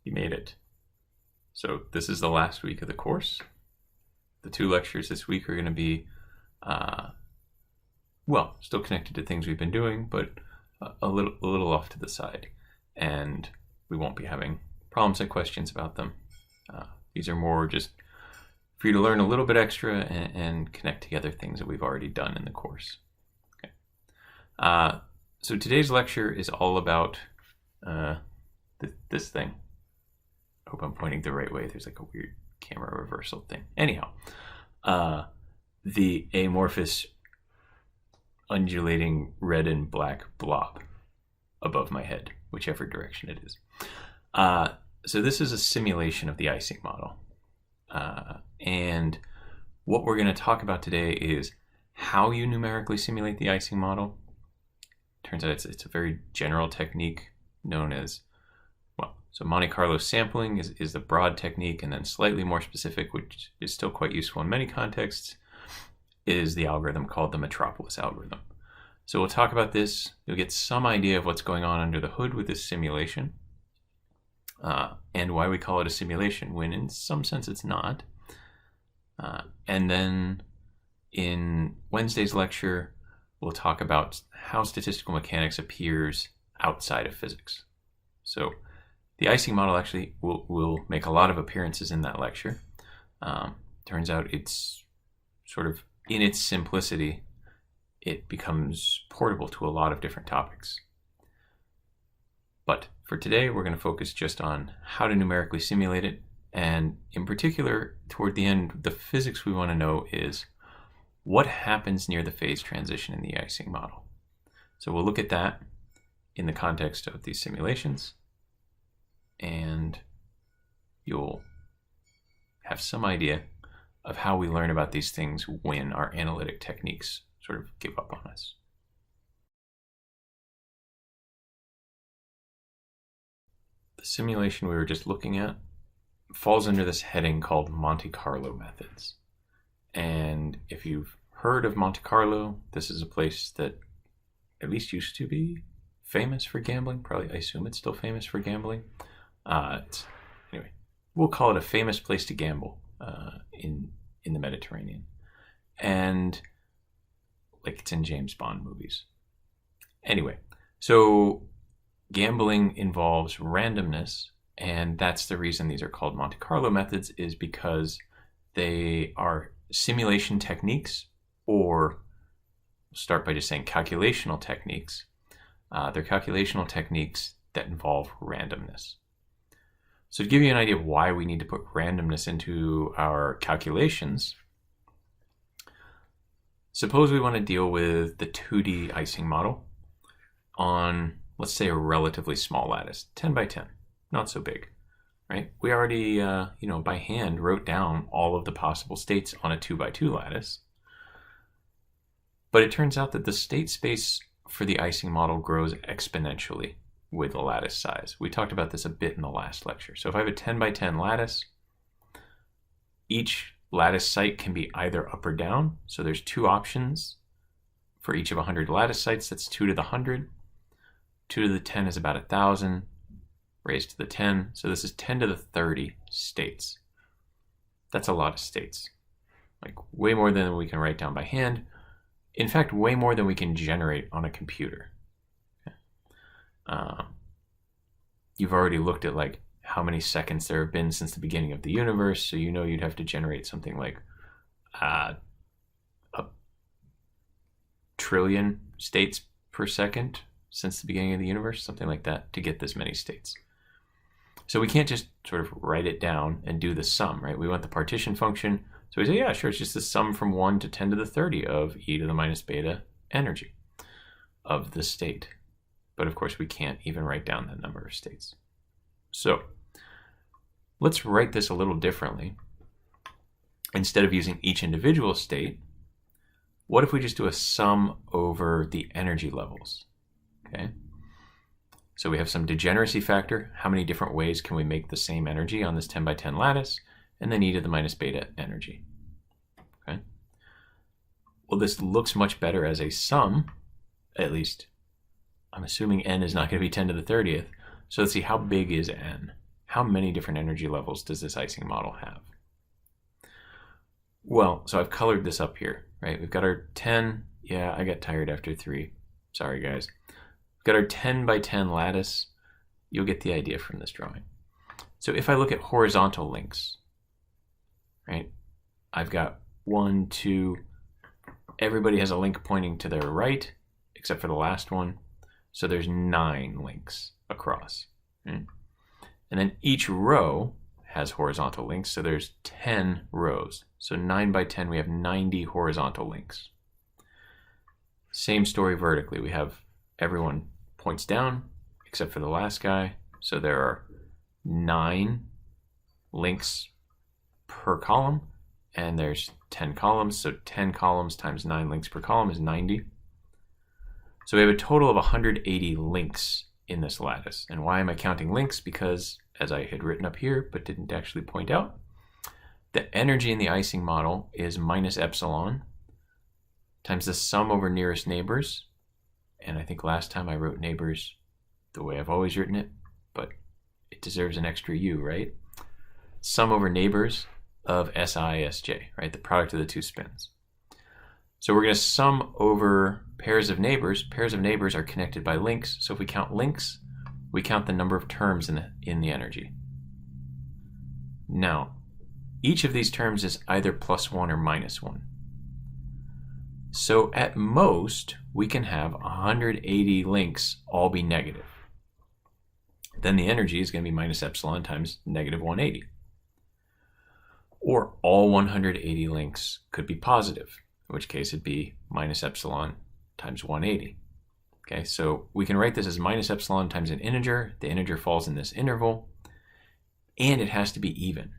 You made it. So this is the last week of the course. The 2 lectures this week are going to be, well, still connected to things we've been doing, but a little off to the side. And we won't be having problems and questions about them. These are more just for you to learn a little bit extra and connect together things that we've already done in the course. Okay. So today's lecture is all about this thing. I hope I'm pointing the right way. There's like a weird camera reversal thing. Anyhow, the amorphous undulating red and black blob above my head, whichever direction it is. So this is a simulation of the Ising model. And what we're going to talk about today is how you numerically simulate the Ising model. Turns out it's a very general technique known as, well, so Monte Carlo sampling is the broad technique, and then slightly more specific, which is still quite useful in many contexts, is the algorithm called the Metropolis algorithm. So we'll talk about this. You'll get some idea of what's going on under the hood with this simulation, and why we call it a simulation when in some sense it's not. And then in Wednesday's lecture, we'll talk about how statistical mechanics appears outside of physics. So the Ising model actually will make a lot of appearances in that lecture. Turns out it's sort of, in its simplicity, it becomes portable to a lot of different topics. But for today, we're going to focus just on how to numerically simulate it. And in particular, toward the end, the physics we want to know is what happens near the phase transition in the Ising model. So we'll look at that in the context of these simulations, and you'll have some idea of how we learn about these things when our analytic techniques sort of give up on us. The simulation we were just looking at falls under this heading called Monte Carlo methods. And if you've heard of Monte Carlo, this is a place that at least used to be famous for gambling. Probably, I assume it's still famous for gambling. Anyway, we'll call it a famous place to gamble in the Mediterranean. And like it's in James Bond movies. Anyway, so gambling involves randomness, and that's the reason these are called Monte Carlo methods, is because they are simulation techniques, or we'll start by just saying calculational techniques. They're calculational techniques that involve randomness. So to give you an idea of why we need to put randomness into our calculations, suppose we want to deal with the 2D Ising model on, let's say, a relatively small lattice, 10 by 10, not so big, right? We already, by hand wrote down all of the possible states on a 2 by 2 lattice. But it turns out that the state space for the Ising model grows exponentially with the lattice size. We talked about this a bit in the last lecture. So if I have a 10 by 10 lattice, each lattice site can be either up or down. So there's 2 options for each of 100 lattice sites. That's 2 to the 100. 2 to the 10 is about 1,000 raised to the 10. So this is 10 to the 30 states. That's a lot of states. Like way more than we can write down by hand. In fact, way more than we can generate on a computer. You've already looked at like how many seconds there have been since the beginning of the universe, so you know you'd have to generate something like a trillion states per second since the beginning of the universe, something like that, to get this many states. So we can't just sort of write it down and do the sum, right? We want the partition function. So we say, yeah, sure, it's just the sum from 1 to 10 to the 30 of e to the minus beta energy of the state. But of course, we can't even write down that number of states. So let's write this a little differently. Instead of using each individual state, what if we just do a sum over the energy levels? Okay. So we have some degeneracy factor. How many different ways can we make the same energy on this 10 by 10 lattice? And then e to the minus beta energy. Okay. Well, this looks much better as a sum, at least I'm assuming n is not going to be 10 to the 30th. So let's see, how big is n? how many different energy levels does this Ising model have? Well, so I've colored this up here, right? We've got our 10. Yeah, I got tired after 3. Sorry, guys. We've got our 10 by 10 lattice. You'll get the idea from this drawing. So if I look at horizontal links, right? I've got 1, 2. Everybody has a link pointing to their right, except for the last one. So there's 9 links across. Right? And then each row has horizontal links, so there's 10 rows. So 9 by 10, we have 90 horizontal links. Same story vertically. We have everyone points down, except for the last guy. So there are 9 links per column, and there's 10 columns. So 10 columns times 9 links per column is 90. So we have a total of 180 links in this lattice. And why am I counting links? Because, as I had written up here, but didn't actually point out, the energy in the Ising model is minus epsilon times the sum over nearest neighbors. And I think last time I wrote neighbors the way I've always written it, but it deserves an extra U, right? Sum over neighbors of SI, right? The product of the two spins. So we're going to sum over pairs of neighbors. Pairs of neighbors are connected by links. So if we count links, we count the number of terms in the energy. Now, each of these terms is either +1 or -1. So at most, we can have 180 links all be negative. Then the energy is going to be minus epsilon times -180. Or all 180 links could be positive, in which case it'd be minus epsilon times 180. Okay, so we can write this as minus epsilon times an integer. The integer falls in this interval, and it has to be even.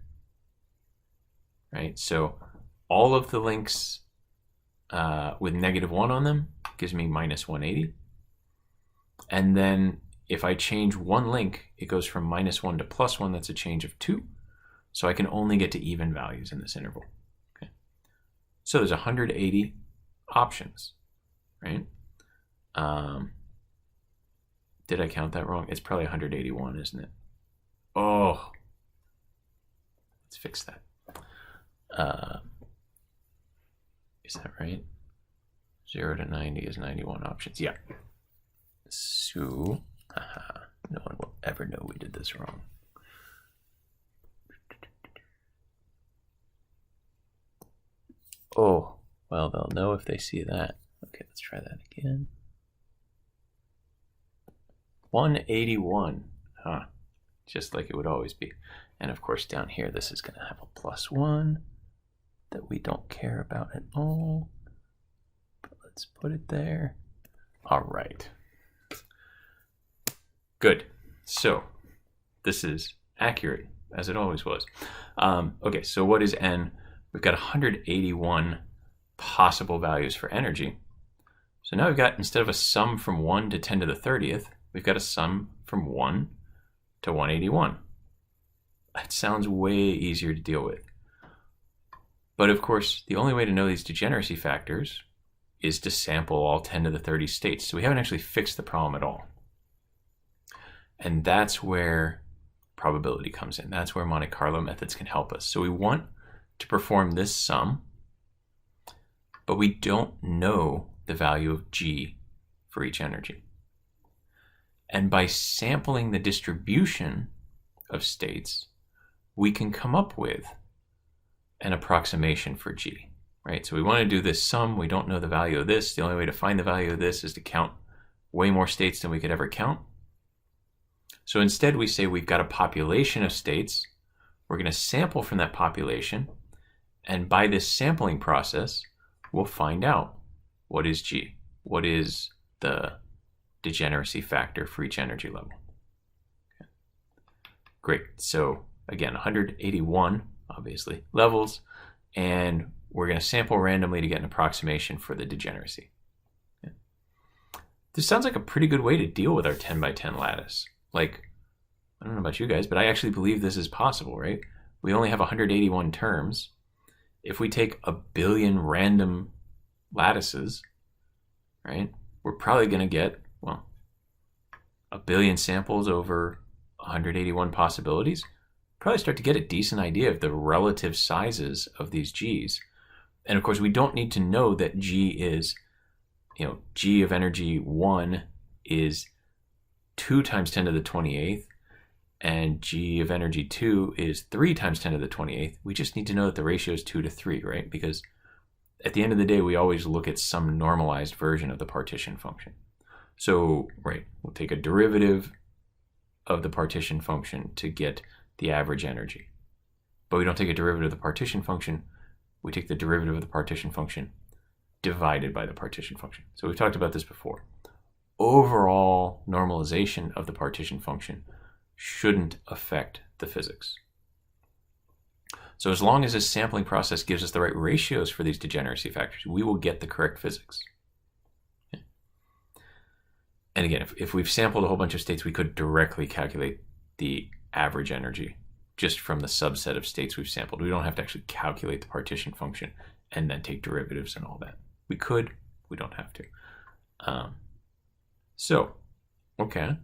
Right, so all of the links with -1 on them gives me minus 180. And then if I change one link, it goes from -1 to +1. That's a change of 2. So I can only get to even values in this interval. Okay. So there's 180 options, right? Did I count that wrong? It's probably 181, isn't it? Oh, let's fix that. Is that right? 0 to 90 is 91 options. Yeah. So, no one will ever know we did this wrong. Oh, well, they'll know if they see that. Okay, let's try that again. 181. Huh. Just like it would always be. And of course, down here, this is going to have a +1 that we don't care about at all. But let's put it there. All right. Good. So this is accurate, as it always was. Okay, so what is N? We've got 181 possible values for energy. So now we've got, instead of a sum from 1 to 10 to the 30th, we've got a sum from 1 to 181. That sounds way easier to deal with. But of course, the only way to know these degeneracy factors is to sample all 10 to the 30 states. So we haven't actually fixed the problem at all. And that's where probability comes in. That's where Monte Carlo methods can help us. So we want to perform this sum, but we don't know the value of G for each energy. And by sampling the distribution of states, we can come up with an approximation for G, right? So we want to do this sum. We don't know the value of this. The only way to find the value of this is to count way more states than we could ever count. So instead, we say we've got a population of states. We're going to sample from that population. And by this sampling process, we'll find out what is G, what is the degeneracy factor for each energy level. Okay. Great. So again, 181, obviously, levels, and we're going to sample randomly to get an approximation for the degeneracy. Okay. This sounds like a pretty good way to deal with our 10 by 10 lattice. Like, I don't know about you guys, but I actually believe this is possible, right? We only have 181 terms. If we take 1 billion random lattices, right, we're probably going to get, well, 1 billion samples over 181 possibilities, probably start to get a decent idea of the relative sizes of these G's. And of course, we don't need to know that G is, G of energy 1 is 2 times 10 to the 28th, and G of energy 2 is 3 times 10 to the 28th. We just need to know that the ratio is 2 to 3, right? Because at the end of the day, we always look at some normalized version of the partition function. So, right, we'll take a derivative of the partition function to get the average energy. But we don't take a derivative of the partition function. We take the derivative of the partition function divided by the partition function. So we've talked about this before. Overall normalization of the partition function shouldn't affect the physics. So as long as this sampling process gives us the right ratios for these degeneracy factors, we will get the correct physics. And again, if we've sampled a whole bunch of states, we could directly calculate the average energy just from the subset of states we've sampled. We don't have to actually calculate the partition function and then take derivatives and all that. We could, we don't have to. Okay,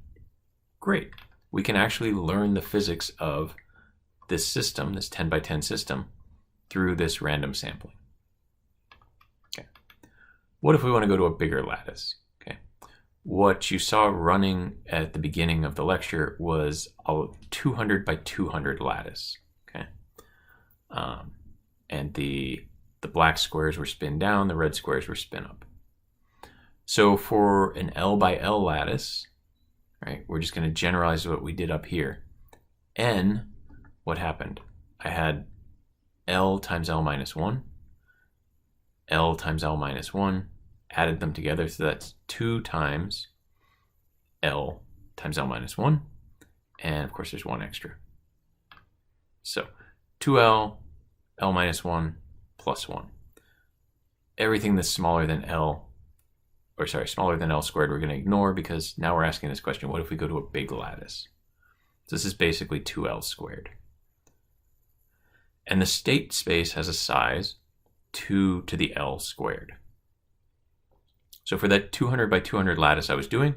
great. We can actually learn the physics of this system, this 10 by 10 system, through this random sampling. Okay. What if we want to go to a bigger lattice? Okay. What you saw running at the beginning of the lecture was a 200 by 200 lattice. Okay. And the black squares were spin down, the red squares were spin up. So for an L by L lattice, right, we're just going to generalize what we did up here. N, what happened? I had L times L minus 1, L times L minus 1, added them together, so that's 2 times L times L minus 1, and of course there's 1 extra. So 2L, L minus 1, plus 1. Everything that's smaller than L squared, we're going to ignore, because now we're asking this question, what if we go to a big lattice? So this is basically 2L squared. And the state space has a size 2 to the L squared. So for that 200 by 200 lattice I was doing,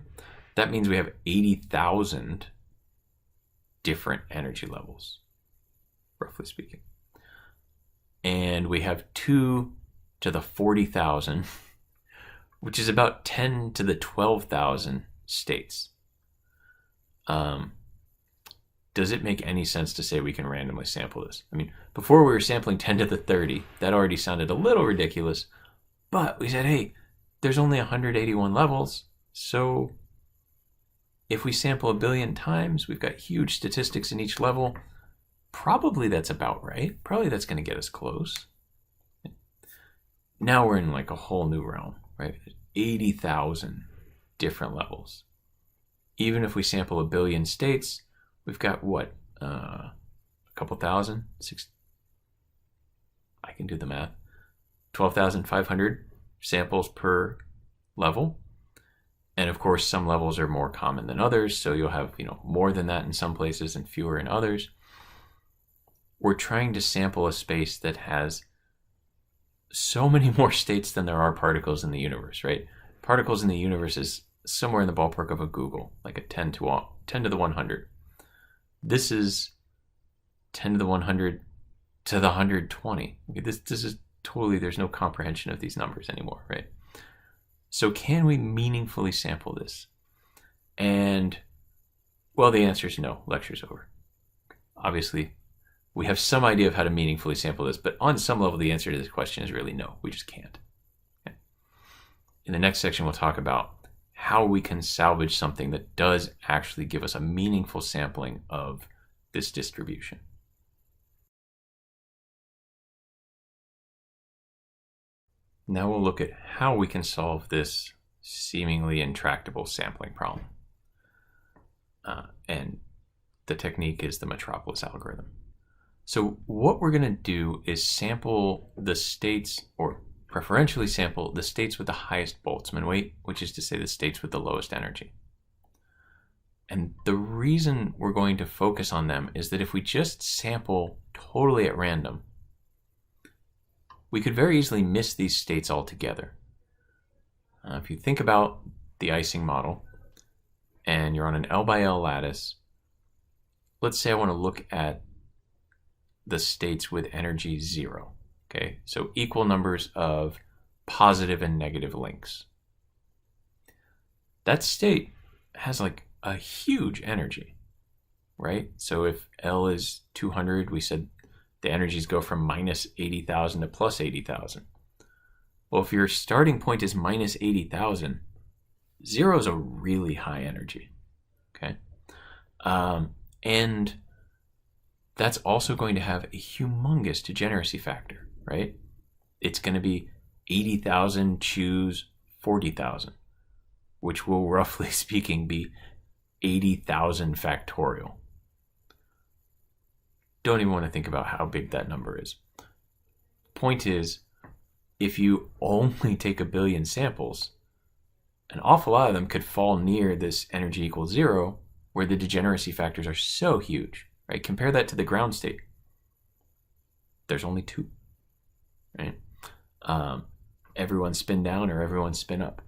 that means we have 80,000 different energy levels, roughly speaking. And we have 2 to the 40,000, which is about 10 to the 12,000 states. Does it make any sense to say we can randomly sample this? I mean, before we were sampling 10 to the 30, that already sounded a little ridiculous, but we said, hey, there's only 181 levels, so if we sample 1 billion times, we've got huge statistics in each level. Probably that's about right. Probably that's going to get us close. Now we're in like a whole new realm, right? 80,000 different levels. Even if we sample 1 billion states, we've got what? A couple thousand? I can do the math. 12,500 samples per level. And of course, some levels are more common than others, so you'll have, more than that in some places and fewer in others. We're trying to sample a space that has so many more states than there are particles in the universe, right? Particles in the universe is somewhere in the ballpark of a googol, like a 10 to the 100. This is 10 to the 100 to the 120. This is totally, there's no comprehension of these numbers anymore, right? So can we meaningfully sample this? And, well, the answer is no. Lecture's over. Obviously, we have some idea of how to meaningfully sample this, but on some level, the answer to this question is really no. We just can't. Okay. In the next section, we'll talk about how we can salvage something that does actually give us a meaningful sampling of this distribution. Now we'll look at how we can solve this seemingly intractable sampling problem. And the technique is the Metropolis algorithm. So what we're going to do is sample the states, or preferentially sample the states with the highest Boltzmann weight, which is to say the states with the lowest energy. And the reason we're going to focus on them is that if we just sample totally at random, we could very easily miss these states altogether. If you think about the Ising model, and you're on an L by L lattice, let's say I want to look at the states with energy 0. Okay, so equal numbers of positive and negative links. That state has like a huge energy, right? So if L is 200, we said the energies go from minus 80,000 to plus 80,000. Well, if your starting point is minus 80,000, 0 is a really high energy, okay? And that's also going to have a humongous degeneracy factor, right? It's going to be 80,000 choose 40,000, which will roughly speaking be 80,000 factorial. Don't even want to think about how big that number is. Point is, if you only take 1 billion samples, an awful lot of them could fall near this energy equals 0, where the degeneracy factors are so huge, right? Compare that to the ground state. There's only 2, right? Everyone spin down or everyone spin up.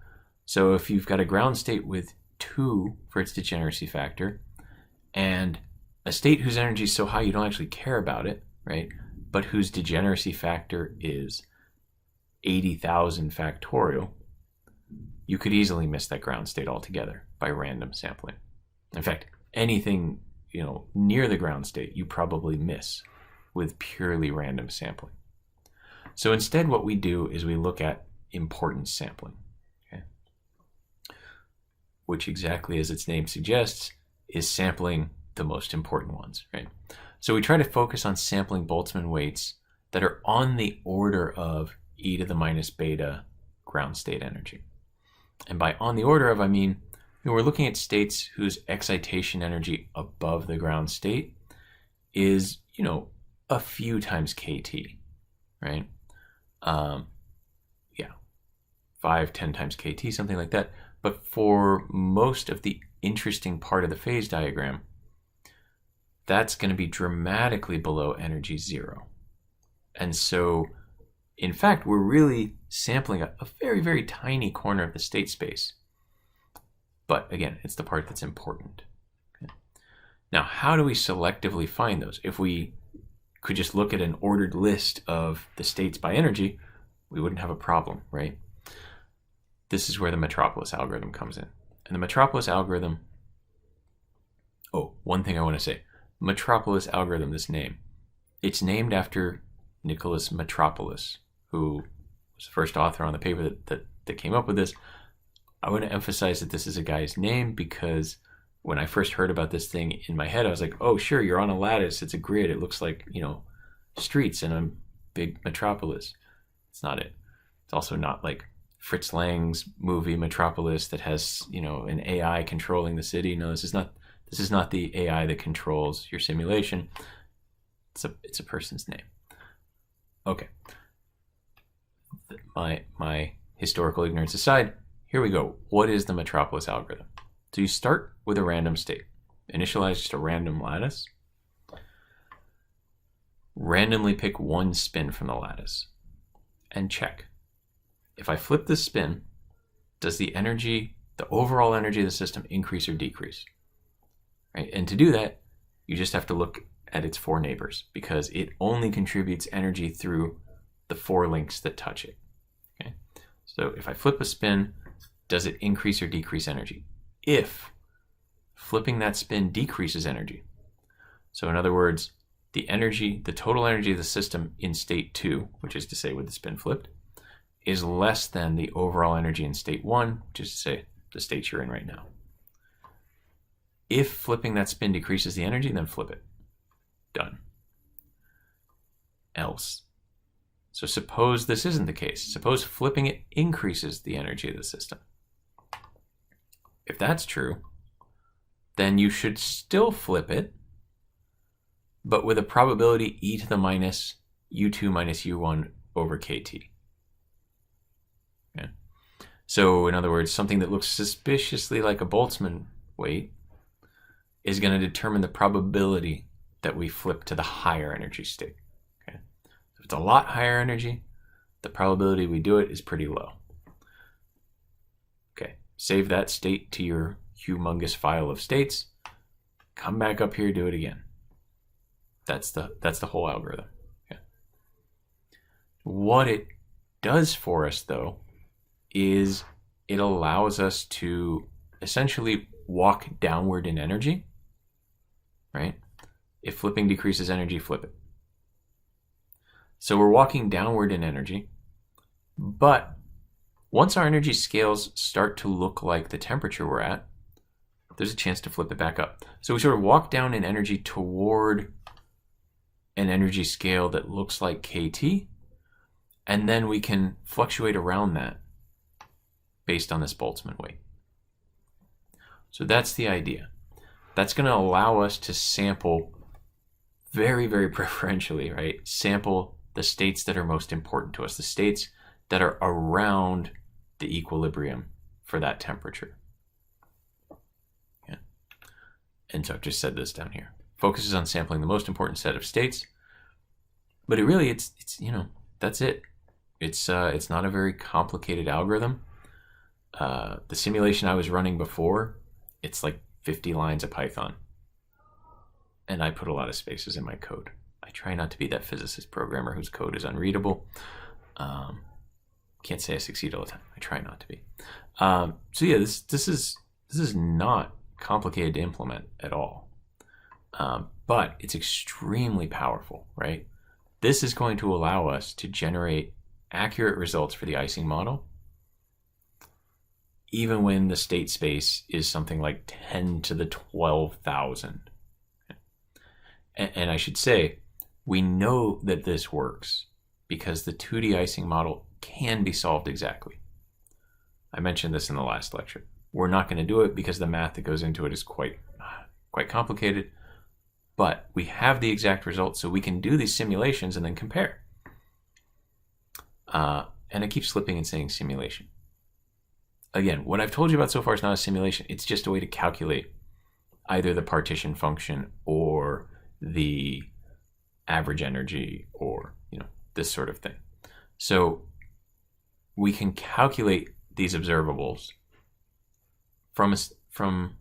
So if you've got a ground state with 2 for its degeneracy factor, and a state whose energy is so high you don't actually care about it, right? But whose degeneracy factor is 80,000 factorial, you could easily miss that ground state altogether by random sampling. In fact, anything near the ground state you probably miss with purely random sampling. So instead what we do is we look at importance sampling, okay? Which exactly as its name suggests is sampling the most important ones, right? So we try to focus on sampling Boltzmann weights that are on the order of e to the minus beta ground state energy. And by on the order of, I mean, we're looking at states whose excitation energy above the ground state is, a few times kT, right? 5, 10 times kT, something like that. But for most of the interesting part of the phase diagram, that's going to be dramatically below energy 0. And so, in fact, we're really sampling a very, very tiny corner of the state space. But again, it's the part that's important. Okay. Now, how do we selectively find those? If we could just look at an ordered list of the states by energy, we wouldn't have a problem, right? This is where the Metropolis algorithm comes in. And the Metropolis algorithm, one thing I want to say. Metropolis algorithm, this name, it's named after Nicholas Metropolis, who was the first author on the paper that came up with this. I want to emphasize that this is a guy's name because when I first heard about this thing in my head, I was like, oh, sure, you're on a lattice. It's a grid. It looks like, streets in a big metropolis. It's not it. It's also not like Fritz Lang's movie Metropolis that has, an AI controlling the city. No, this is not the AI that controls your simulation. It's a person's name. Okay. My historical ignorance aside, here we go. What is the Metropolis algorithm? So you start with a random state. Initialize just a random lattice. Randomly pick one spin from the lattice and check. If I flip this spin, does the overall energy of the system increase or decrease? Right? And to do that, you just have to look at its 4 neighbors because it only contributes energy through the 4 links that touch it. Okay? So if I flip a spin, does it increase or decrease energy? If flipping that spin decreases energy, so in other words, the total energy of the system in state 2, which is to say with the spin flipped, is less than the overall energy in state 1, which is to say the state you're in right now. If flipping that spin decreases the energy, then flip it. Done. Else. So suppose this isn't the case. Suppose flipping it increases the energy of the system. If that's true, then you should still flip it, but with a probability e to the minus u2 minus u1 over kt. Okay. So in other words, something that looks suspiciously like a Boltzmann weight is going to determine the probability that we flip to the higher energy state. Okay. If it's a lot higher energy, the probability we do it is pretty low. Okay, save that state to your humongous file of states. Come back up here, do it again. That's the whole algorithm. Okay. What it does for us, though, is it allows us to essentially walk downward in energy, right? If flipping decreases energy, flip it. So we're walking downward in energy, but once our energy scales start to look like the temperature we're at, there's a chance to flip it back up. So we sort of walk down in energy toward an energy scale that looks like KT, and then we can fluctuate around that based on this Boltzmann weight. So that's the idea. That's going to allow us to sample very, very preferentially, right? Sample the states that are most important to us, the states that are around the equilibrium for that temperature. Yeah. And so I've just said this down here. Focuses on sampling the most important set of states, but it's that's it. It's not a very complicated algorithm. The simulation I was running before, it's like 50 lines of Python. And I put a lot of spaces in my code. I try not to be that physicist programmer whose code is unreadable. Can't say I succeed all the time. I try not to be. So yeah, this is not complicated to implement at all. But it's extremely powerful, right? This is going to allow us to generate accurate results for the Ising model, even when the state space is something like 10 to the 12,000. And I should say, we know that this works because the 2D Ising model can be solved exactly. I mentioned this in the last lecture. We're not going to do it because the math that goes into it is quite complicated, but we have the exact results, so we can do these simulations and then compare. And I keep slipping and saying simulation. Again, what I've told you about so far is not a simulation. It's just a way to calculate either the partition function or the average energy, or this sort of thing. So we can calculate these observables from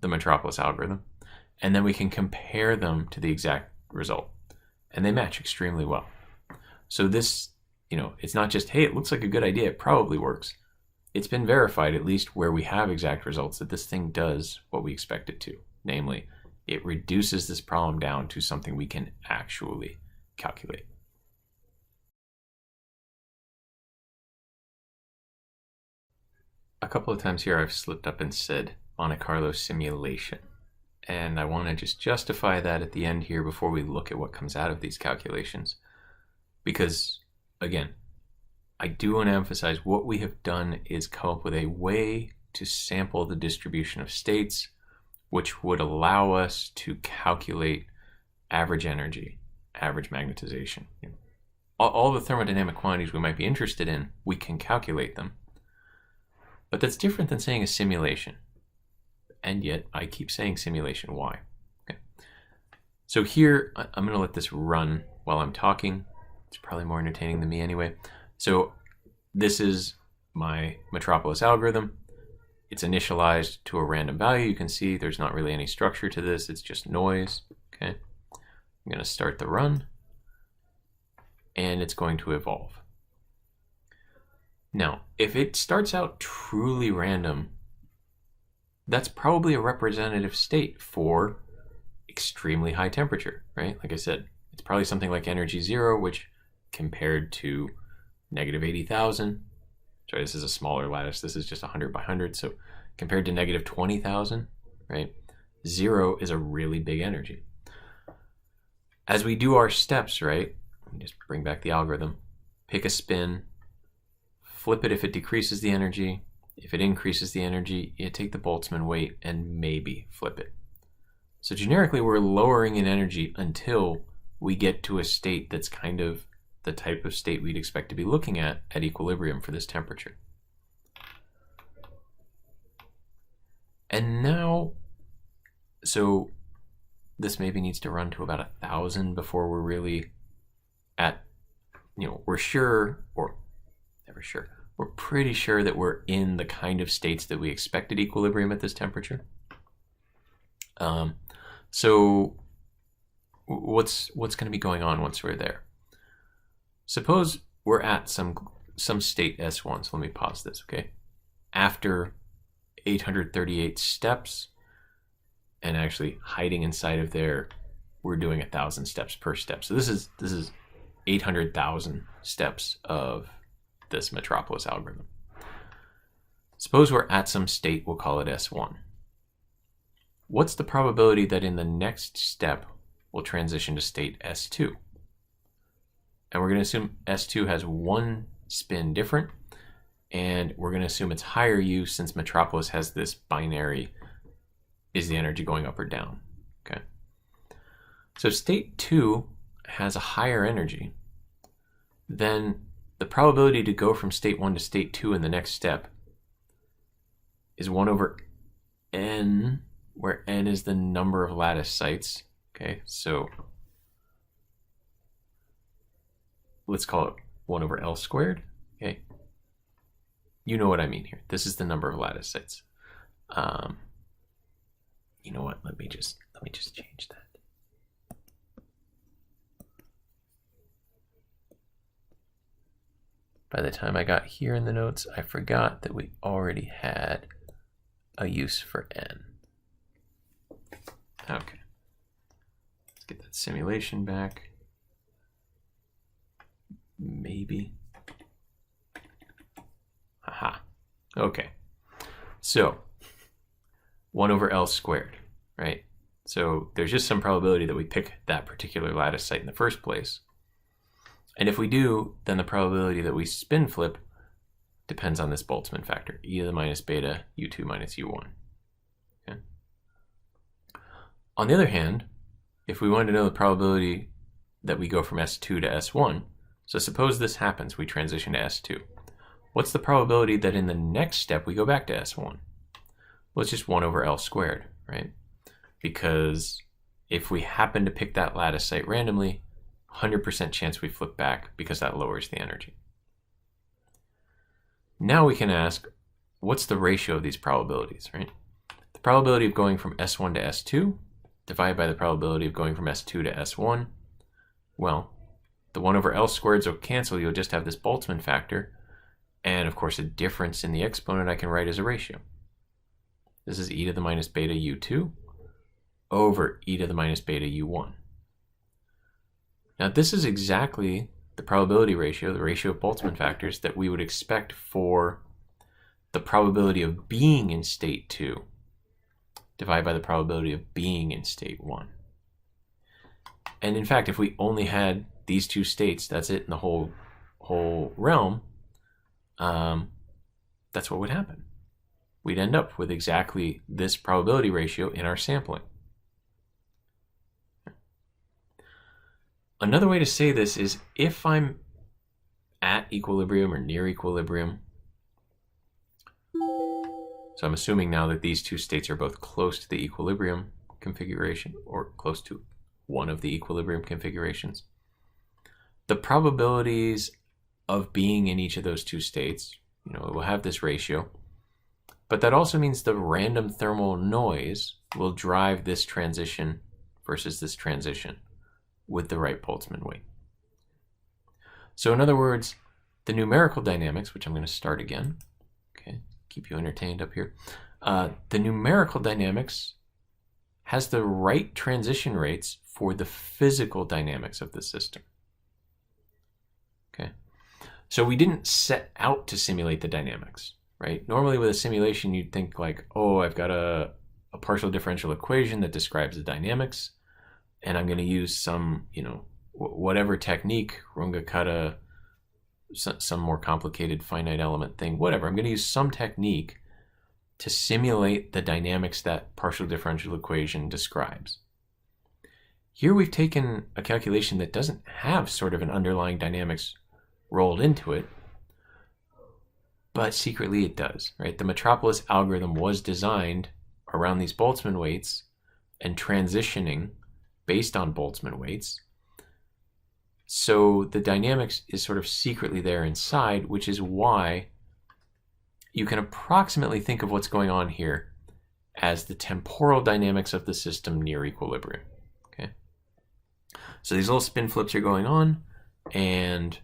the Metropolis algorithm, and then we can compare them to the exact result, and they match extremely well. So this, it's not just, hey, it looks like a good idea, it probably works. It's been verified, at least where we have exact results, that this thing does what we expect it to. Namely, it reduces this problem down to something we can actually calculate. A couple of times here I've slipped up and said Monte Carlo simulation. And I want to just justify that at the end here before we look at what comes out of these calculations. Because, again, I do want to emphasize what we have done is come up with a way to sample the distribution of states, which would allow us to calculate average energy, average magnetization. All the thermodynamic quantities we might be interested in, we can calculate them. But that's different than saying a simulation. And yet I keep saying simulation. Why? Okay. So here, I'm going to let this run while I'm talking. It's probably more entertaining than me anyway. So this is my Metropolis algorithm. It's initialized to a random value. You can see there's not really any structure to this. It's just noise. Okay. I'm going to start the run, and it's going to evolve. Now, if it starts out truly random, that's probably a representative state for extremely high temperature, right? Like I said, it's probably something like energy 0, which compared to negative 80,000, sorry, this is a smaller lattice, this is just 100 by 100, so compared to negative 20,000, right? 0 is a really big energy. As we do our steps, right, let me just bring back the algorithm, pick a spin, flip it if it decreases the energy. If it increases the energy, you take the Boltzmann weight and maybe flip it. So generically, we're lowering in energy until we get to a state that's kind of the type of state we'd expect to be looking at equilibrium for this temperature. And now, so this maybe needs to run to about 1,000 before we're really at, we're sure, or never sure, we're pretty sure that we're in the kind of states that we expected equilibrium at this temperature. So what's going to be going on once we're there? Suppose we're at some state S1. So let me pause this, okay? After 838 steps, and actually hiding inside of there, we're doing 1,000 steps per step. So this is 800,000 steps of this Metropolis algorithm. Suppose we're at some state, we'll call it S1. What's the probability that in the next step we'll transition to state S2? And we're going to assume S2 has one spin different, and we're going to assume it's higher U since Metropolis has this binary, is the energy going up or down? Okay. So state 2 has a higher energy, then the probability to go from state 1 to state 2 in the next step is 1 over n, where n is the number of lattice sites. Okay, so let's call it 1 over L squared. Okay, you know what I mean here. This is the number of lattice sites. You know what? Let me just change that. By the time I got here in the notes, I forgot that we already had a use for n. Okay. Let's get that simulation back. Maybe. Aha. Okay. So 1 over L squared, right? So there's just some probability that we pick that particular lattice site in the first place. And if we do, then the probability that we spin flip depends on this Boltzmann factor, e to the minus beta u2 minus u1. Okay. On the other hand, if we wanted to know the probability that we go from S2 to S1, so suppose this happens, we transition to S2. What's the probability that in the next step we go back to S1? Well, it's just 1 over L squared, right? Because if we happen to pick that lattice site randomly, 100% chance we flip back because that lowers the energy. Now we can ask, what's the ratio of these probabilities, right? The probability of going from S1 to S2 divided by the probability of going from S2 to S1. Well, the 1 over L squareds will cancel. You'll just have this Boltzmann factor. And of course, a difference in the exponent I can write as a ratio. This is e to the minus beta u2 over e to the minus beta u1. Now this is exactly the probability ratio, the ratio of Boltzmann factors that we would expect for the probability of being in state 2 divided by the probability of being in state 1. And in fact, if we only had these two states, that's it in the whole realm, that's what would happen. We'd end up with exactly this probability ratio in our sampling. Another way to say this is if I'm at equilibrium or near equilibrium, so I'm assuming now that these two states are both close to the equilibrium configuration or close to one of the equilibrium configurations, the probabilities of being in each of those two states, we'll have this ratio, but that also means the random thermal noise will drive this transition versus this transition with the right Boltzmann weight. So in other words, the numerical dynamics, which I'm going to start again, okay, keep you entertained up here. The numerical dynamics has the right transition rates for the physical dynamics of the system. Okay, so we didn't set out to simulate the dynamics, right? Normally with a simulation, you'd think like, oh, I've got a partial differential equation that describes the dynamics, and I'm going to use some, whatever technique, Runge-Kutta, some more complicated finite element thing, whatever. I'm going to use some technique to simulate the dynamics that partial differential equation describes. Here we've taken a calculation that doesn't have sort of an underlying dynamics rolled into it, but secretly it does, right? The Metropolis algorithm was designed around these Boltzmann weights and transitioning based on Boltzmann weights. So the dynamics is sort of secretly there inside, which is why you can approximately think of what's going on here as the temporal dynamics of the system near equilibrium. Okay. So these little spin flips are going on, and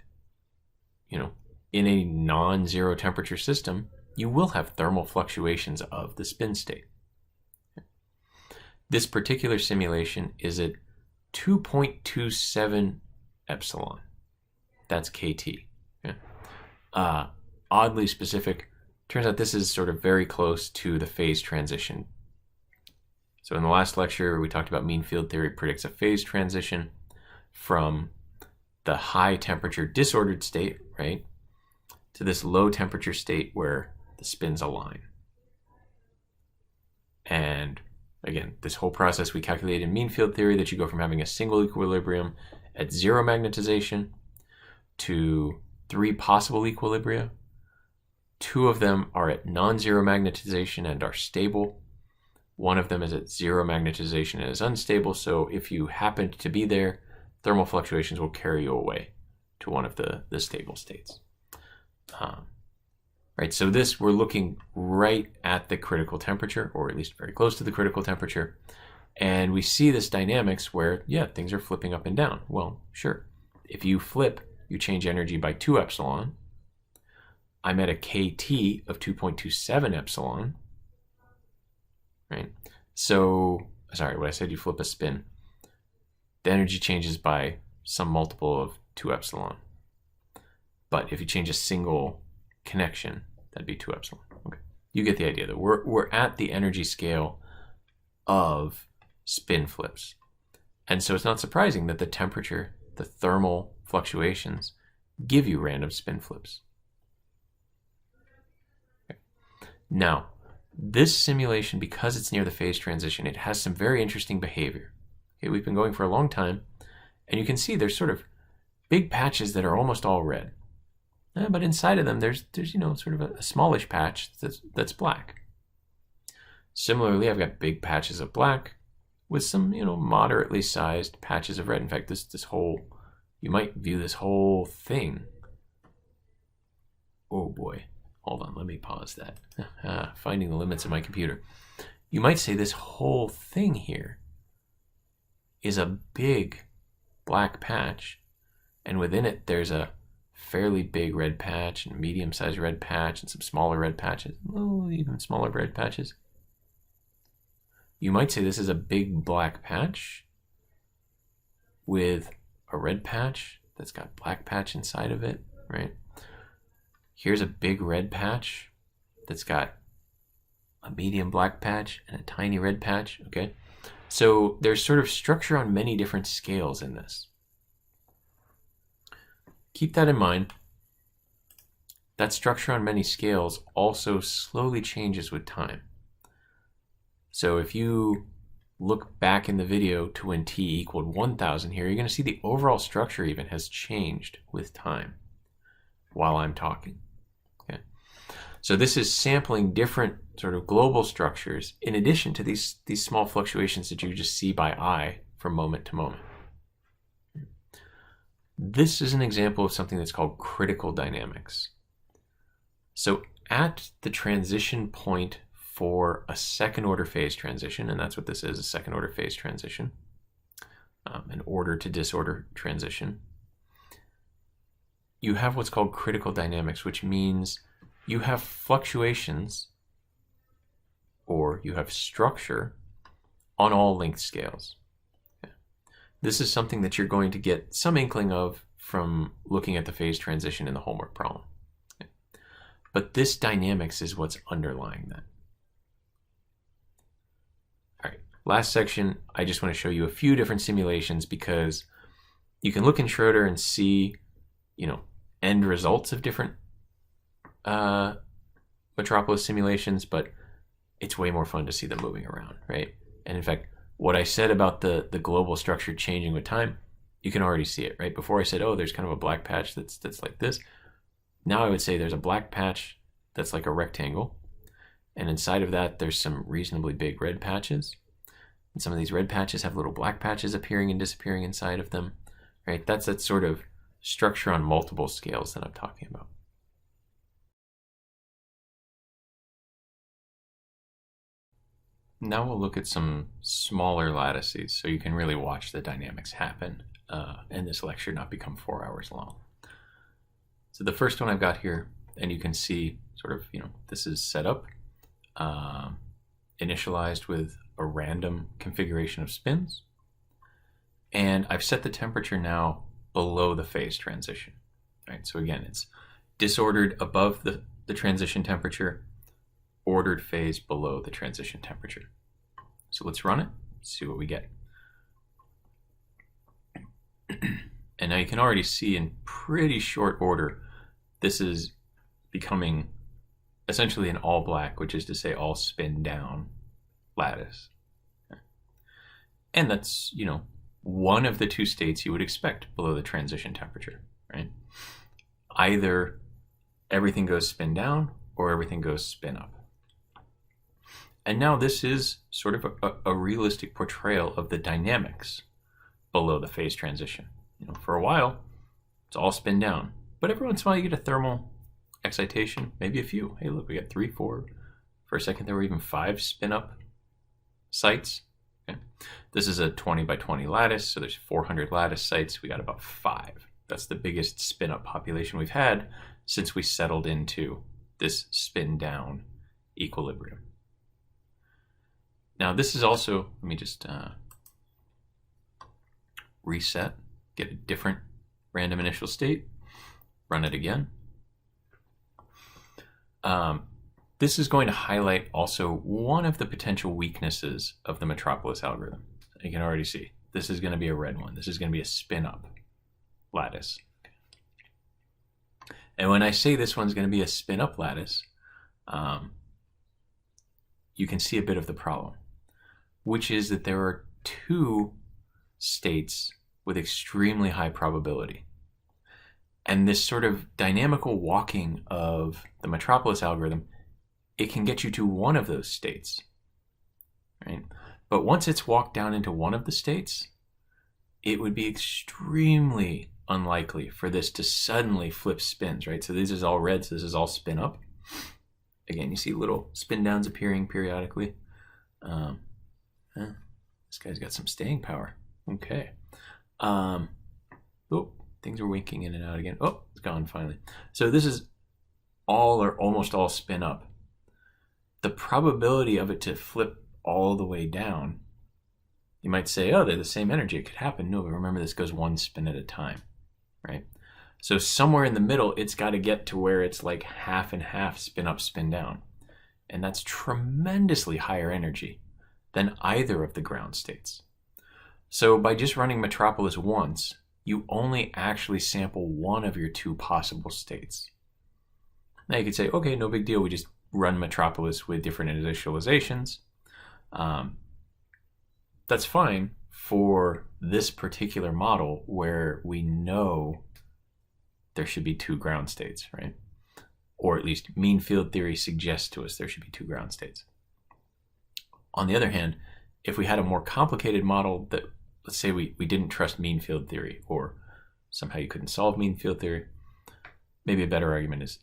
in a non-zero temperature system, you will have thermal fluctuations of the spin state. This particular simulation is at 2.27 epsilon. That's KT. Oddly specific. Turns out this is sort of very close to the phase transition. So in the last lecture, we talked about mean field theory predicts a phase transition from the high temperature disordered state, right, to this low temperature state where the spins align. And again, this whole process we calculated in mean field theory, that you go from having a single equilibrium at zero magnetization to 3 possible equilibria. 2 of them are at non-zero magnetization and are stable. 1 of them is at zero magnetization and is unstable. So if you happened to be there, thermal fluctuations will carry you away to one of the stable states. Right, so we're looking right at the critical temperature, or at least very close to the critical temperature. And we see this dynamics where, yeah, things are flipping up and down. Well, sure. If you flip, you change energy by 2 epsilon. I'm at a KT of 2.27 epsilon. Right? So, sorry, when I said you flip a spin, the energy changes by some multiple of 2 epsilon. But if you change a single connection, that'd be 2 epsilon. Okay, you get the idea that we're at the energy scale of spin flips. And so it's not surprising that the temperature, the thermal fluctuations, give you random spin flips. Okay. Now, this simulation, because it's near the phase transition, it has some very interesting behavior. Okay, we've been going for a long time, and you can see there's sort of big patches that are almost all red. But inside of them, there's sort of a smallish patch that's black. Similarly, I've got big patches of black with some, moderately sized patches of red. In fact, this whole, you might view this whole thing. Oh boy, hold on, let me pause that. Finding the limits of my computer. You might say this whole thing here is a big black patch, and within it there's a fairly big red patch and a medium-sized red patch and some smaller red patches. Oh, even smaller red patches. You might say this is a big black patch with a red patch that's got black patch inside of it, right? Here's a big red patch that's got a medium black patch and a tiny red patch, okay? So there's sort of structure on many different scales in this. Keep that in mind. That structure on many scales also slowly changes with time. So if you look back in the video to when t equaled 1000 here, you're going to see the overall structure even has changed with time while I'm talking. Okay. So this is sampling different sort of global structures in addition to these small fluctuations that you just see by eye from moment to moment. This is an example of something that's called critical dynamics. So at the transition point for a second order phase transition, and that's what this is, a second order phase transition, an order to disorder transition, you have what's called critical dynamics, which means you have fluctuations or you have structure on all length scales. This is something that you're going to get some inkling of from looking at the phase transition in the homework problem. Okay. But this dynamics is what's underlying that. All right, last section, I just want to show you a few different simulations because you can look in Schroeder and see, end results of different Metropolis simulations, but it's way more fun to see them moving around, right? And in fact, what I said about the global structure changing with time, you can already see it, right? Before I said, oh, there's kind of a black patch that's like this. Now I would say there's a black patch that's like a rectangle. And inside of that, there's some reasonably big red patches. And some of these red patches have little black patches appearing and disappearing inside of them, right? That's that sort of structure on multiple scales that I'm talking about. Now we'll look at some smaller lattices so you can really watch the dynamics happen and this lecture not become 4 hours long. So the first one I've got here, and you can see sort of, this is set up, initialized with a random configuration of spins. And I've set the temperature now below the phase transition, right? So again, it's disordered above the transition temperature, ordered phase below the transition temperature. So let's run it, see what we get. And now you can already see in pretty short order, this is becoming essentially an all black, which is to say all spin down lattice. And that's, one of the two states you would expect below the transition temperature, right? Either everything goes spin down or everything goes spin up. And now this is sort of a realistic portrayal of the dynamics below the phase transition. For a while, it's all spin down. But every once in a while you get a thermal excitation, maybe a few. Hey, look, we got 3, 4. For a second, there were even 5 spin up sites. Okay. This is a 20 by 20 lattice, so there's 400 lattice sites. We got about 5. That's the biggest spin up population we've had since we settled into this spin down equilibrium. Now this is also, let me just reset, get a different random initial state, run it again. This is going to highlight also one of the potential weaknesses of the Metropolis algorithm. You can already see this is going to be a red one. This is going to be a spin up lattice. And when I say this one's going to be a spin up lattice, you can see a bit of the problem, which is that there are 2 states with extremely high probability. And this sort of dynamical walking of the Metropolis algorithm, it can get you to one of those states, right? But once it's walked down into one of the states, it would be extremely unlikely for this to suddenly flip spins, right? So this is all red, so this is all spin up. Again, you see little spin downs appearing periodically. This guy's got some staying power. Okay. Things are winking in and out again. Oh, it's gone finally. So this is all or almost all spin up. The probability of it to flip all the way down, you might say, oh, they're the same energy. It could happen. No, but remember, this goes one spin at a time, right? So somewhere in the middle, it's got to get to where it's like half and half spin up, spin down. And that's tremendously higher energy than either of the ground states. So by just running Metropolis once, you only actually sample one of your 2 possible states. Now you could say, okay, no big deal. We just run Metropolis with different initializations. That's fine for this particular model where we know there should be 2 ground states, right? Or at least mean field theory suggests to us there should be 2 ground states. On the other hand, if we had a more complicated model that, let's say we didn't trust mean field theory, or somehow you couldn't solve mean field theory, maybe a better argument is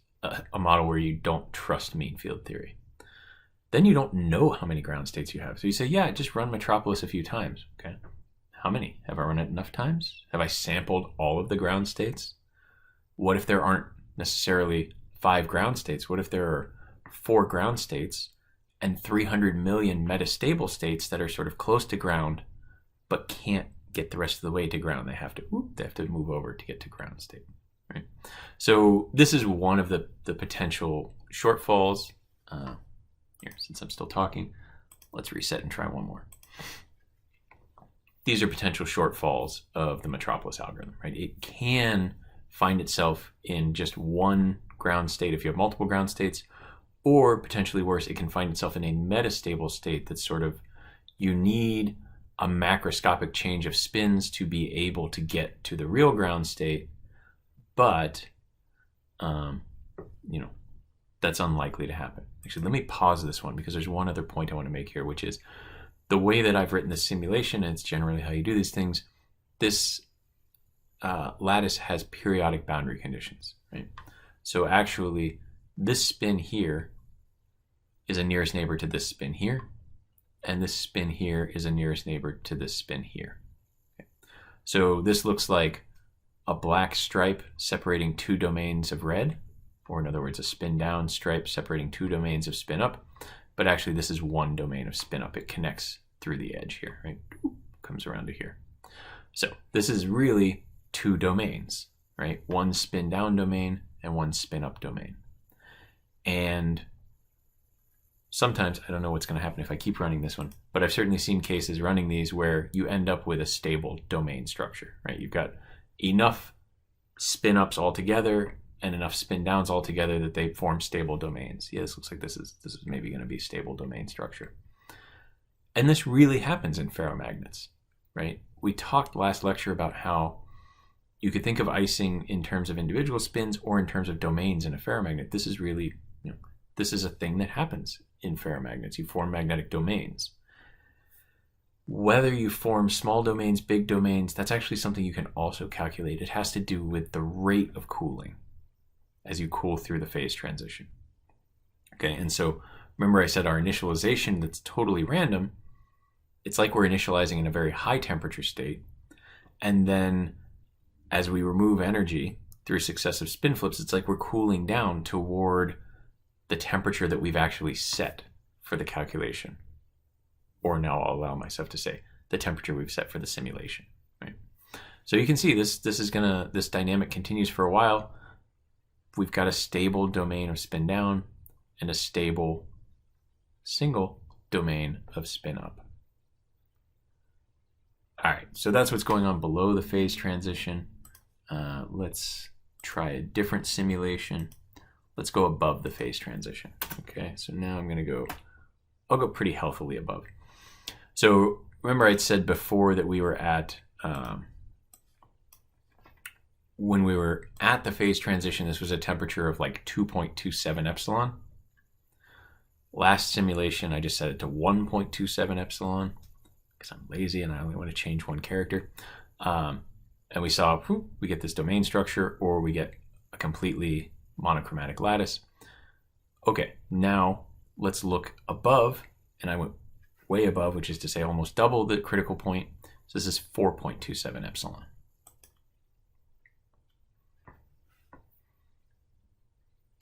a model where you don't trust mean field theory. Then you don't know how many ground states you have. So you say, yeah, just run Metropolis a few times. Okay. How many? Have I run it enough times? Have I sampled all of the ground states? What if there aren't necessarily 5 ground states? What if there are 4 ground states and 300 million metastable states that are sort of close to ground but can't get the rest of the way to ground? They have to move over to get to ground state, right? So this is one of the potential shortfalls. Here, since I'm still talking, let's reset and try one more. These are potential shortfalls of the Metropolis algorithm, right? It can find itself in just one ground state if you have multiple ground states, or potentially worse, it can find itself in a metastable state that's sort of, you need a macroscopic change of spins to be able to get to the real ground state, but that's unlikely to happen. Actually, let me pause this one because there's one other point I want to make here, which is the way that I've written this simulation, and it's generally how you do these things, this lattice has periodic boundary conditions, right? So actually, this spin here is a nearest neighbor to this spin here, and this spin here is a nearest neighbor to this spin here. Okay. So this looks like a black stripe separating two domains of red, or in other words, a spin down stripe separating two domains of spin up. But actually this is one domain of spin up. It connects through the edge here, right? Comes around to here. So this is really two domains, right? One spin down domain and one spin up domain. And sometimes, I don't know what's going to happen if I keep running this one, but I've certainly seen cases running these where you end up with a stable domain structure, right? You've got enough spin ups all together and enough spin downs all together that they form stable domains. Yeah, this looks like this is maybe going to be a stable domain structure. And this really happens in ferromagnets, right? We talked last lecture about how you could think of Ising in terms of individual spins or in terms of domains in a ferromagnet. This is really, this is a thing that happens in ferromagnets. You form magnetic domains. Whether you form small domains, big domains, that's actually something you can also calculate. It has to do with the rate of cooling as you cool through the phase transition. Okay, and so remember I said our initialization that's totally random. It's like we're initializing in a very high temperature state, and then as we remove energy through successive spin flips, it's like we're cooling down toward the temperature that we've actually set for the calculation. Or now I'll allow myself to say the temperature we've set for the simulation, right? So you can see this dynamic continues for a while. We've got a stable domain of spin down and a stable single domain of spin up. All right, so that's what's going on below the phase transition. Let's try a different simulation. Let's go above the phase transition. Okay, so now I'll go pretty healthily above. So remember I'd said before that we were at, when we were at the phase transition, this was a temperature of like 2.27 epsilon. Last simulation, I just set it to 1.27 epsilon because I'm lazy and I only want to change one character. And we saw, we get this domain structure, or we get a completely monochromatic lattice. Okay, now let's look above, and I went way above, which is to say almost double the critical point. So this is 4.27 epsilon.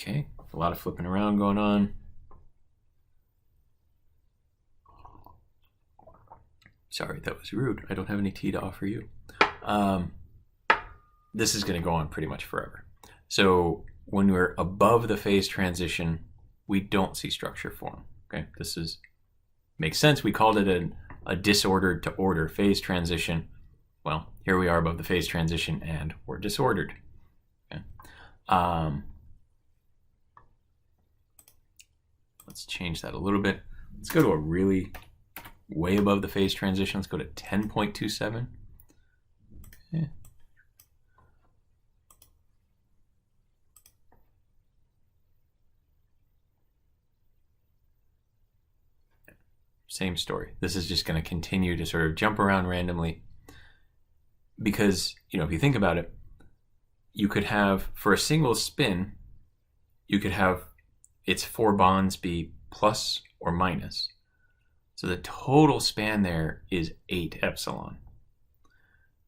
Okay, a lot of flipping around going on. Sorry, that was rude. I don't have any tea to offer you. This is going to go on pretty much forever. So when we're above the phase transition, we don't see structure form. Okay, makes sense. We called it a disordered to order phase transition. Well, here we are above the phase transition and we're disordered. Okay. Let's change that a little bit. Let's go to a really way above the phase transition. Let's go to 10.27. Okay. Same story. This is just going to continue to sort of jump around randomly because, if you think about it, you could have, for a single spin, you could have its 4 bonds be plus or minus. So the total span there is 8 epsilon.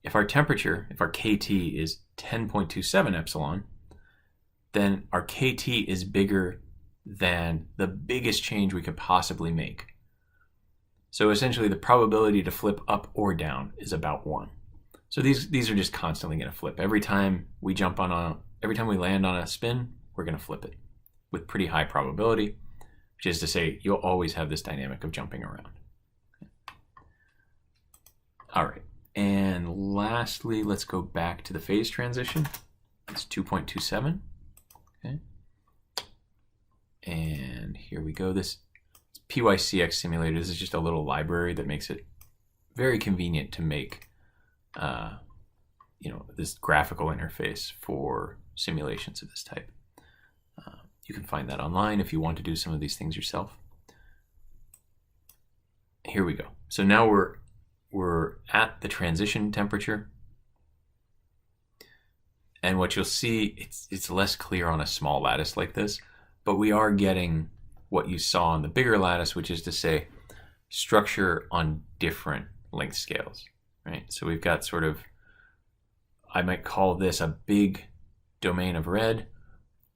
If our temperature, if our KT is 10.27 epsilon, then our KT is bigger than the biggest change we could possibly make. So essentially the probability to flip up or down is about 1. So these are just constantly going to flip. Every time we land on a spin, we're going to flip it with pretty high probability, which is to say you'll always have this dynamic of jumping around. All right, and lastly, let's go back to the phase transition. It's 2.27. Okay, and here we go. This PYCX simulator. This is just a little library that makes it very convenient to make, this graphical interface for simulations of this type. You can find that online if you want to do some of these things yourself. Here we go. So now we're at the transition temperature. And what you'll see, it's less clear on a small lattice like this, but we are getting what you saw on the bigger lattice, which is to say structure on different length scales, right? So we've got sort of I might call this a big domain of red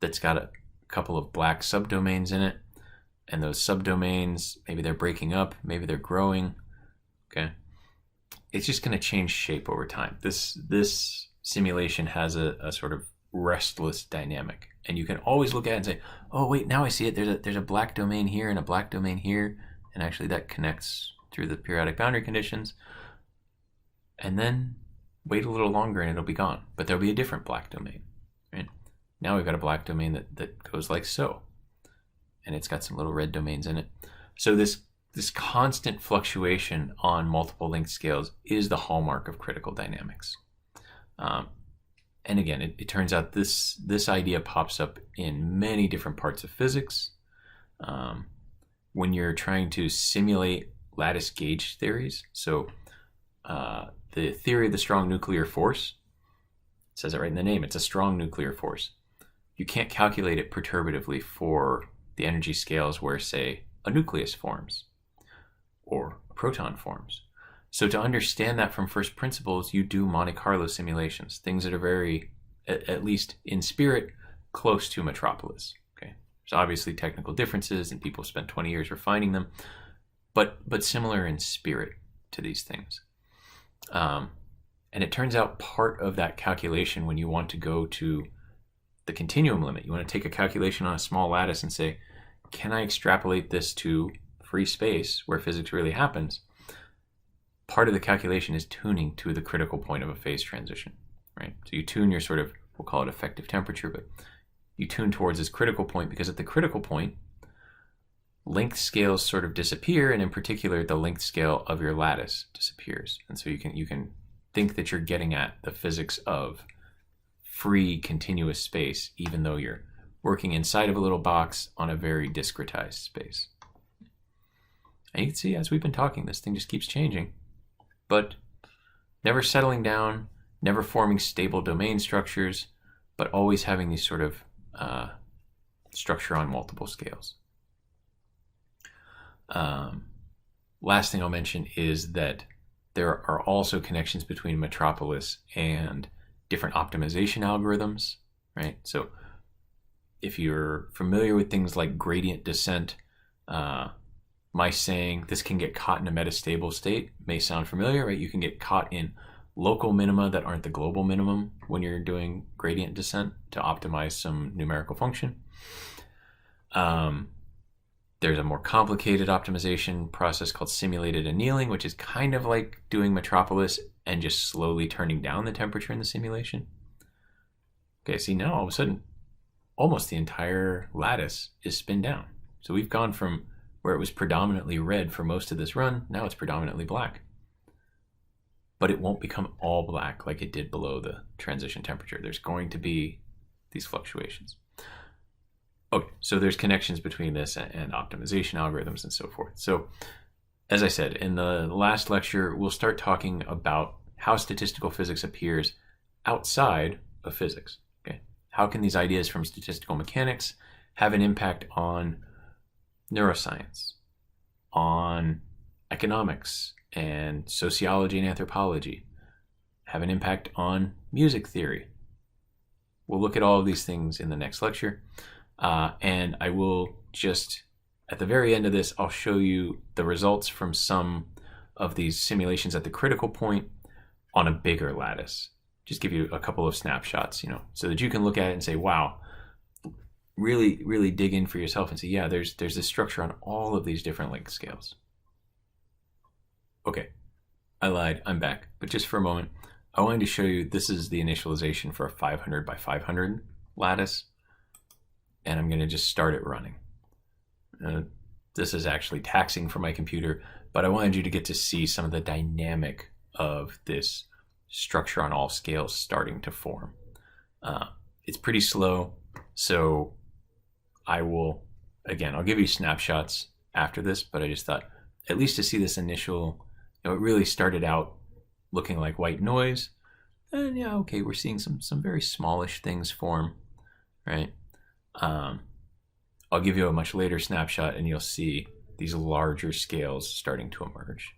that's got a couple of black subdomains in it. And those subdomains, maybe they're breaking up, maybe they're growing. Okay. It's just going to change shape over time. This simulation has a sort of restless dynamic. And you can always look at it and say, oh, wait, now I see it. There's a black domain here and a black domain here. And actually that connects through the periodic boundary conditions. And then wait a little longer and it'll be gone. But there'll be a different black domain. Right? Now we've got a black domain that goes like so. And it's got some little red domains in it. So this constant fluctuation on multiple length scales is the hallmark of critical dynamics. And again, it turns out this idea pops up in many different parts of physics. When you're trying to simulate lattice gauge theories, so the theory of the strong nuclear force, it says it right in the name, it's a strong nuclear force. You can't calculate it perturbatively for the energy scales where, say, a nucleus forms or a proton forms. So to understand that from first principles, you do Monte Carlo simulations, things that are very, at least in spirit, close to Metropolis. Okay, there's obviously technical differences, and people spent 20 years refining them, but similar in spirit to these things. And it turns out part of that calculation, when you want to go to the continuum limit, you want to take a calculation on a small lattice and say, can I extrapolate this to free space where physics really happens? Part of the calculation is tuning to the critical point of a phase transition, right? So you tune your sort of, we'll call it effective temperature, but you tune towards this critical point because at the critical point, length scales sort of disappear, and in particular, the length scale of your lattice disappears. And so you can think that you're getting at the physics of free continuous space, even though you're working inside of a little box on a very discretized space. And you can see, as we've been talking, this thing just keeps changing, but never settling down, never forming stable domain structures, but always having these sort of structure on multiple scales. Last thing I'll mention is that there are also connections between Metropolis and different optimization algorithms, right? So if you're familiar with things like gradient descent, my saying this can get caught in a metastable state may sound familiar, right? You can get caught in local minima that aren't the global minimum when you're doing gradient descent to optimize some numerical function. There's a more complicated optimization process called simulated annealing, which is kind of like doing Metropolis and just slowly turning down the temperature in the simulation. Okay, see, now all of a sudden, almost the entire lattice is spin down. So we've gone from where it was predominantly red for most of this run, now it's predominantly black. But it won't become all black like it did below the transition temperature. There's going to be these fluctuations. Okay, so there's connections between this and optimization algorithms and so forth. So as I said, in the last lecture, we'll start talking about how statistical physics appears outside of physics. Okay, how can these ideas from statistical mechanics have an impact on neuroscience, on economics and sociology and anthropology, have an impact on music theory? We'll look at all of these things in the next lecture. And I will just, at the very end of this, I'll show you the results from some of these simulations at the critical point on a bigger lattice. Just give you a couple of snapshots, so that you can look at it and say, wow, really, really dig in for yourself and say, yeah, there's this structure on all of these different length scales. Okay, I lied, I'm back. But just for a moment, I wanted to show you, this is the initialization for a 500 by 500 lattice. And I'm going to just start it running. This is actually taxing for my computer, but I wanted you to get to see some of the dynamic of this structure on all scales starting to form. It's pretty slow, so I'll give you snapshots after this, but I just thought, at least to see this initial, it really started out looking like white noise, and yeah, okay, we're seeing some very smallish things form, right? I'll give you a much later snapshot and you'll see these larger scales starting to emerge.